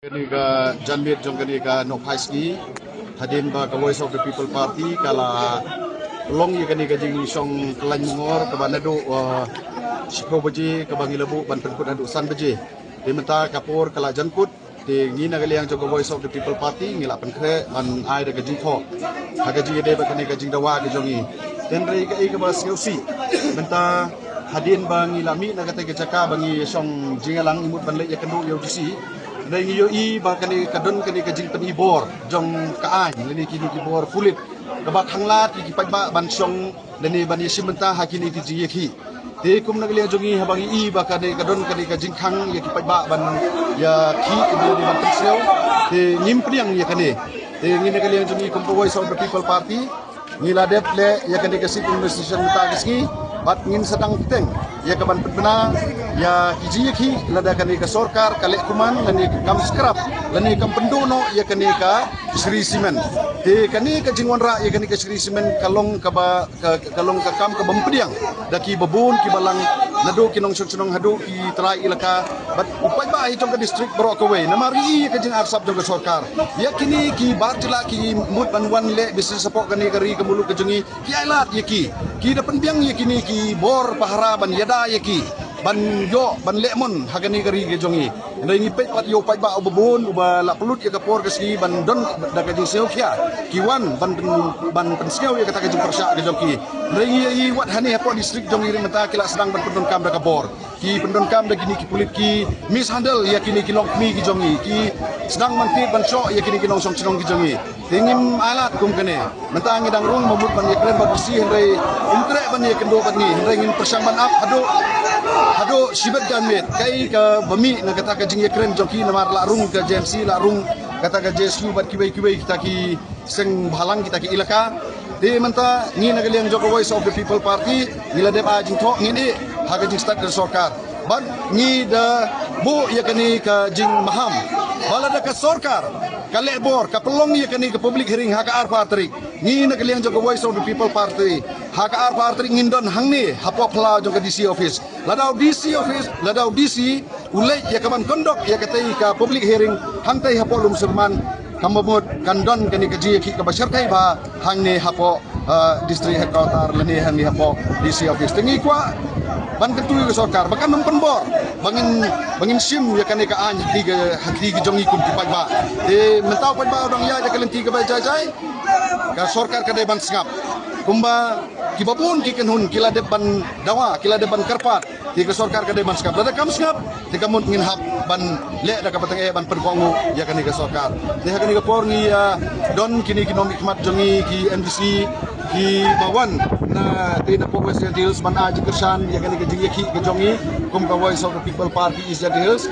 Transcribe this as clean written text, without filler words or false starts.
Kani ka Janmir jong kani ka Nokhaisni hadin ba ka Voice of the People Party kala long ye kani ka jing song kelan ngor ka banado shiko baje ka bangilabu ban penkut adu san baje dimenta kapur kala jankut di ngina kali yang jong Voice of the People Party ngila penkre an ai da ka jing tho ha ka jing de ba kani ka jing dawa ka jongi Hynrei ka ba siusi menta hadin ba ngilami na ka jaka bangi song jingalang imut ban le ya kendu yo disi Hynrei ngiyo i ba kani kadon kani kajing pan ibor jong kaan leni kini ibor kulit kabak hanglat ki pagba bansong leni bani simenta hakini ti jiyeki te kum nagali jongi habangi i ba kani kadon kani kajing khang ya ki pagba ban ya ki di ban tseu te nimpriang ya kani te ngini nagali jongi kum Voice of the People Party ngila dep le ya kani kasih investigation ta kiski bat ngin sedang teng ya kaban pedna ya hijiki lada kani ka sorkar kale kuman lani kam scrap lani kam pendono ya kani ka Sri Simen te kani ka jingwan ra ya kani ka Sri Simen kalong ka ba kalong ka kam ka bampediang daki babun ki balang nado kinong sunong hadu ki trai ilaka bat upai ba hitong ka district bro ka we namari ka jing arsap jong ka sorkar ya kini ki barjila ki mut banwan le bisnes sapok kani kari ka mulu ka jongi ki ailat ya ki da penbiang ya kini ki bor pahara ban yada ya ki ban yo ban lemon hagani kari ke jongi ndai ni pet pat yo pai ba obon uba la pelut ya kapor ke si ban don da ka jing seo kya kiwan ban penseu ya kata ka jing persya ke jongi ndai i wat hani hapo district jongi ri mata kila sedang ban pendon kam da kapor ki pendon kam da gini ki pulit ki mishandle ya kini ki long mi ki jongi ki sedang manti ban shoh ya kini ki nong song chinong ki jongi tingin alat kum kene mata ngidang rung mamut ban ya kren bagusi Hynrei intre ban ya kendo ban ni Hynrei ngin persang ban up hado sibet Janmir kai ka bami na kata ka jing kren joki namar la rung ka JMC la rung kata ka JSU bat kibai kita ki seng bhalang kita ki ilaka de manta ni na galiang joko Voice of the People Party nila de ba jing thok ngini ha ka jing start ka sorkar ban ni da bu ya kani ka jing maham bala da ka sorkar kale bor ka pelong ya kani ka public hearing ha ka ar patrik ni na galiang joko Voice of the People Party ha ka ar patrik ngindon hangni hapo phla jong ka DC office ladau DC ulai ya kaman kondok ya katai ka public hearing hangtai hapo lum serman kamamut kandon kani ka ji ki ka basarkai ba hangni hapo district headquarter leni hangni hapo DC office tengi kwa ban ketui ke sorkar bahkan mempenbor bangin sim ya kani ka an hati ke jongi kum kipai ba mentau pai ba odong ya kalenti ka ba jai ka sorkar ka ban sngap kumba kibabun ki kenhun kila depan dawa kila depan karpat ti ka sorkar ka ban sngap da kam sngap ti kamun ngin hap ban le da ka patang ban perkongu ya kani ka sorkar ti ha kani ka porngi don kini kinomik mat jongi ki NBC ki bawan na tina po Western Hills man aji kersan ya kani ka jingi ki jongi kum ka Voice of the People Party is the Hills